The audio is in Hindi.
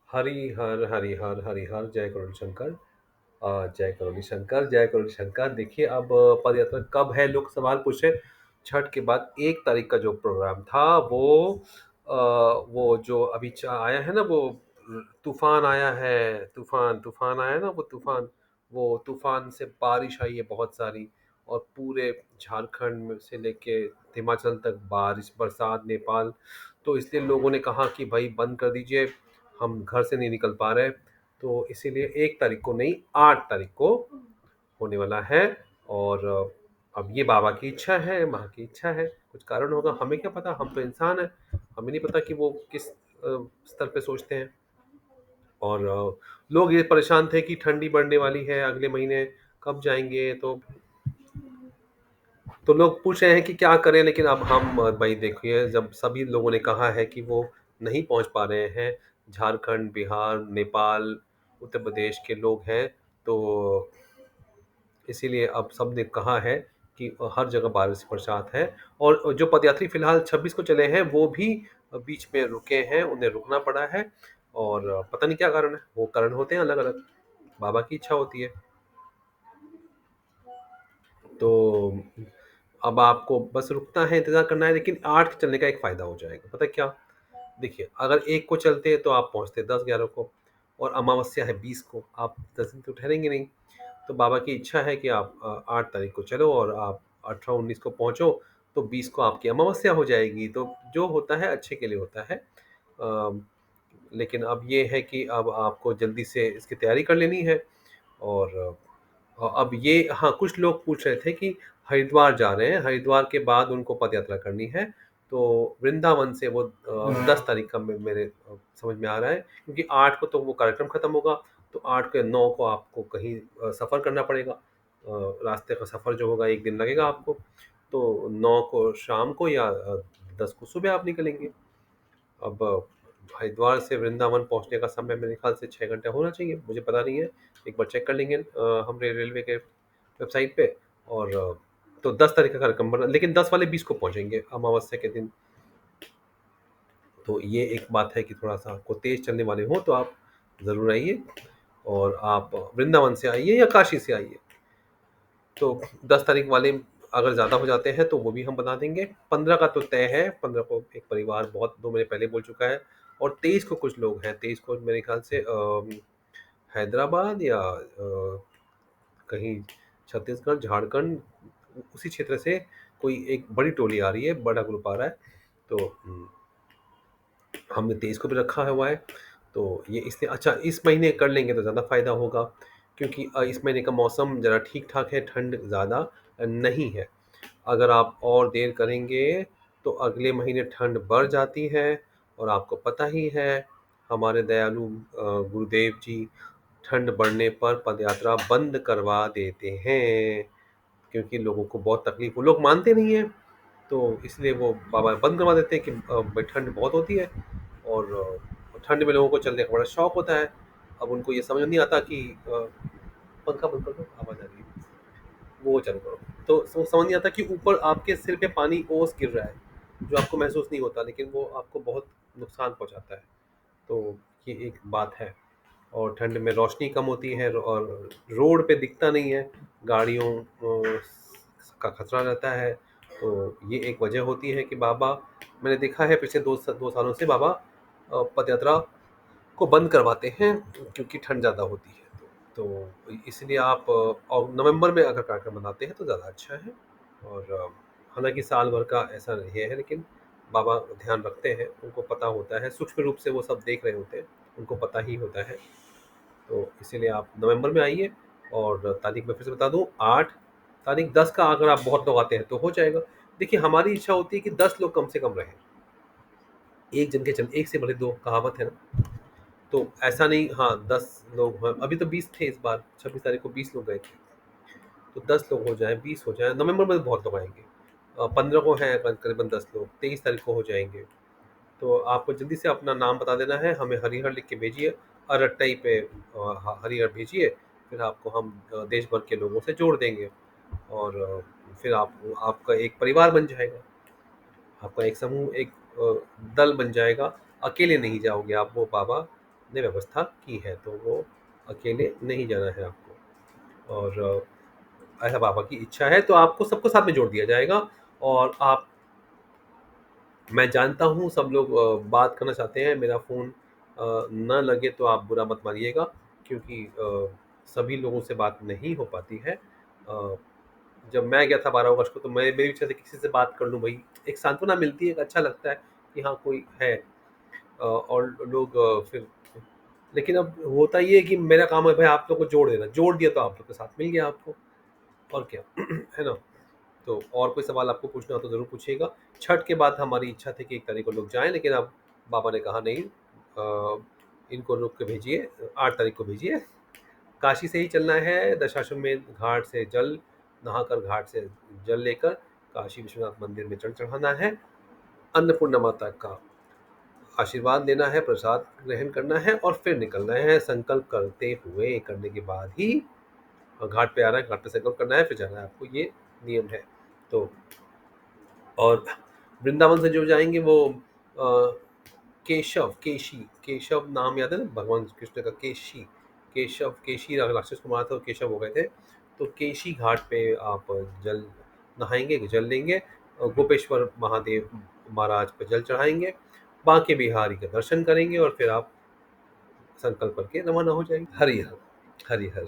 हरिहर हरिहर हरिहर जय करोड़ शंकर। जय करोड़ शंकर, जय करोड़ शंकर। देखिए अब पद यात्रा कब है, लोग सवाल पूछे। छठ के बाद 1 तारीख का जो प्रोग्राम था वो जो अभी आया है ना, वो तूफान आया है। तूफान तूफान आया ना, वो तूफान से बारिश आई है बहुत सारी। और पूरे झारखंड में से लेके हिमाचल तक बारिश बरसात, नेपाल। तो इसलिए लोगों ने कहा कि भाई बंद कर दीजिए, हम घर से नहीं निकल पा रहे। तो इसीलिए 1 तारीख को नहीं, 8 तारीख को होने वाला है। और अब ये बाबा की इच्छा है, माँ की इच्छा है, कुछ कारण होगा, हमें क्या पता, हम तो इंसान है। हमें नहीं पता कि वो किस स्तर पे सोचते हैं। और लोग ये परेशान थे कि ठंडी बढ़ने वाली है अगले महीने, कब जाएंगे। तो लोग पूछ रहे हैं कि क्या करें, लेकिन अब हम भाई देखिए, जब सभी लोगों ने कहा है कि वो नहीं पहुंच पा रहे हैं, झारखंड, बिहार, नेपाल, उत्तर प्रदेश के लोग हैं, तो इसीलिए अब सब ने कहा है कि हर जगह बारिश बरसात है। और जो पदयात्री फिलहाल 26 को चले हैं वो भी बीच में रुके हैं, उन्हें रुकना पड़ा है। और पता नहीं क्या कारण है, वो कारण होते हैं अलग अलग, बाबा की इच्छा होती है। तो अब आपको बस रुकना है, इंतजार करना है। लेकिन 8 के चलने का एक फायदा हो जाएगा, पता है क्या? देखिए, अगर 1 को चलते तो आप पहुंचते 10-11 को, और अमावस्या है 20 को, आप 10 दिन तो ठहरेंगे नहीं। तो बाबा की इच्छा है कि आप 8 तारीख को चलो और आप 18-19 को पहुंचो, तो 20 को आपकी अमावस्या हो जाएगी। तो जो होता है अच्छे के लिए होता है। अ, लेकिन अब ये है कि अब आपको जल्दी से इसकी तैयारी कर लेनी है। और अब ये, हाँ, कुछ लोग पूछ रहे थे कि हरिद्वार जा रहे हैं, हरिद्वार के बाद उनको पद यात्रा करनी है। तो वृंदावन से वो 10 तारीख का मेरे समझ में आ रहा है, क्योंकि 8 को तो वो कार्यक्रम खत्म होगा। तो 8 के 9 को आपको कहीं सफ़र करना पड़ेगा। रास्ते का सफ़र जो होगा 1 दिन लगेगा आपको। तो 9 को शाम को या 10 को सुबह आप निकलेंगे। अब हरिद्वार से वृंदावन पहुंचने का समय मेरे ख्याल से 6 घंटे होना चाहिए, मुझे पता नहीं है। एक बार चेक कर लेंगे हम रेलवे के वेबसाइट पे। और तो 10 तारीख का कार्यक्रम बना, लेकिन 10 वाले 20 को पहुंचेंगे अमावस्या के दिन। तो ये एक बात है कि थोड़ा सा आपको तेज चलने वाले हो तो आप ज़रूर आइए। और आप वृंदावन से आइए या काशी से आइए। तो 10 तारीख वाले अगर ज़्यादा हो जाते हैं तो वो भी हम बना देंगे। 15 का तो तय है, 15 को एक परिवार बहुत 2 महीने पहले बोल चुका है। और 23 को कुछ लोग हैं, 23 को मेरे ख्याल से हैदराबाद या कहीं छत्तीसगढ़, झारखंड, उसी क्षेत्र से कोई एक बड़ी टोली आ रही है, बड़ा ग्रुप आ रहा है। तो हमने 23 को भी रखा है हुआ है। तो ये इसलिए अच्छा, इस महीने कर लेंगे तो ज़्यादा फ़ायदा होगा, क्योंकि इस महीने का मौसम ज़रा ठीक ठाक है, ठंड ज़्यादा नहीं है। अगर आप और देर करेंगे तो अगले महीने ठंड बढ़ जाती है। और आपको पता ही है, हमारे दयालु गुरुदेव जी ठंड बढ़ने पर पदयात्रा बंद करवा देते हैं, क्योंकि लोगों को बहुत तकलीफ, वो लोग मानते नहीं हैं। तो इसलिए वो बाबा बंद करवा देते हैं कि भाई ठंड बहुत होती है। और ठंड में लोगों को चलने का बड़ा शौक होता है। अब उनको ये समझ नहीं आता कि पंखा बंद कर दो, आवाज़ आ रही है, वो चालू करो। तो समझ नहीं आता कि ऊपर आपके सिर पे पानी ओस गिर रहा है, जो आपको महसूस नहीं होता, लेकिन वो आपको बहुत नुकसान पहुंचाता है। तो ये एक बात है। और ठंड में रोशनी कम होती है और रोड पे दिखता नहीं है, गाड़ियों का खतरा रहता है। तो ये एक वजह होती है कि बाबा, मैंने देखा है पिछले 2 सालों से बाबा पदयात्रा को बंद करवाते हैं, क्योंकि ठंड ज़्यादा होती है। तो इसलिए आप और नवंबर में अगर कार्यक्रम बनाते हैं तो ज़्यादा अच्छा है। और हालांकि साल भर का ऐसा नहीं है, लेकिन बाबा ध्यान रखते हैं, उनको पता होता है, सूक्ष्म रूप से वो सब देख रहे होते हैं, उनको पता ही होता है। तो इसीलिए आप नवंबर में आइए। और तारीख मैं फिर से बता दूं, 8 तारीख, 10 का अगर आप बहुत लोग आते हैं तो हो जाएगा। देखिए, हमारी इच्छा होती है कि 10 लोग कम से कम रहें, एक जन के चल, एक से भले दो, कहावत है ना। तो ऐसा नहीं, हाँ, 10 लोग हैं, अभी तो 20 थे, इस बार 26 तारीख को 20 लोग गए थे। तो 10 लोग हो जाए, 20 हो जाए, नवंबर में तो बहुत लोग आएंगे। 15 को है करीबन 10 लोग, 23 तारीख को हो जाएंगे। तो आपको जल्दी से अपना नाम बता देना है, हमें हरिहर लिख के भेजिए, अरट्टई पे हरिहर भेजिए। फिर आपको हम देश भर के लोगों से जोड़ देंगे। और फिर आपका एक परिवार बन जाएगा, आपका एक समूह, एक दल बन जाएगा। अकेले नहीं जाओगे आप, वो बाबा ने व्यवस्था की है, तो वो अकेले नहीं जाना है आपको। और ऐसा बाबा की इच्छा है, तो आपको सबको साथ में जोड़ दिया जाएगा। और आप मैं जानता हूँ सब लोग बात करना चाहते हैं, मेरा फ़ोन ना लगे तो आप बुरा मत मानिएगा, क्योंकि सभी लोगों से बात नहीं हो पाती है। जब मैं गया था 12 अगस्त को, तो मैं मेरी इच्छा थी किसी से बात कर लूँ भई, एक सांत्वना मिलती है, एक अच्छा लगता है कि हाँ, कोई है। और लोग फिर लेकिन अब होता ये है कि मेरा काम है भाई आप लोग को जोड़ देना, जोड़ दिया तो आप लोग के साथ मिल गया आपको, और क्या। है ना? तो और कोई सवाल आपको पूछना हो तो ज़रूर पूछिएगा। छठ के बाद हमारी इच्छा थी कि 1 तारीख को लोग जाएँ, लेकिन अब बाबा ने कहा नहीं, इनको रोक के भेजिए, 8 तारीख को भेजिए। काशी से ही चलना है, दशाश्वमेध घाट से जल नहाकर, घाट से जल लेकर काशी विश्वनाथ मंदिर में जल चढ़ाना है। अन्नपूर्णा माता का आशीर्वाद लेना है, प्रसाद ग्रहण करना है और फिर निकलना है, संकल्प करते हुए, करने के बाद ही घाट पे आना है, घाट पे संकल्प करना है, फिर जाना है आपको, ये नियम है। तो और वृंदावन से जो जाएंगे वो केशव नाम याद है ना, भगवान कृष्ण का केशी, केशी राक्षस को मारा था, तो केशव हो गए थे। तो केशी घाट पे आप जल नहाएंगे, जल लेंगे, गोपेश्वर महादेव महाराज पे जल चढ़ाएंगे, बांके बिहारी का दर्शन करेंगे और फिर आप संकल्प करके रवाना हो जाएंगे। हरि हर, हरि हर।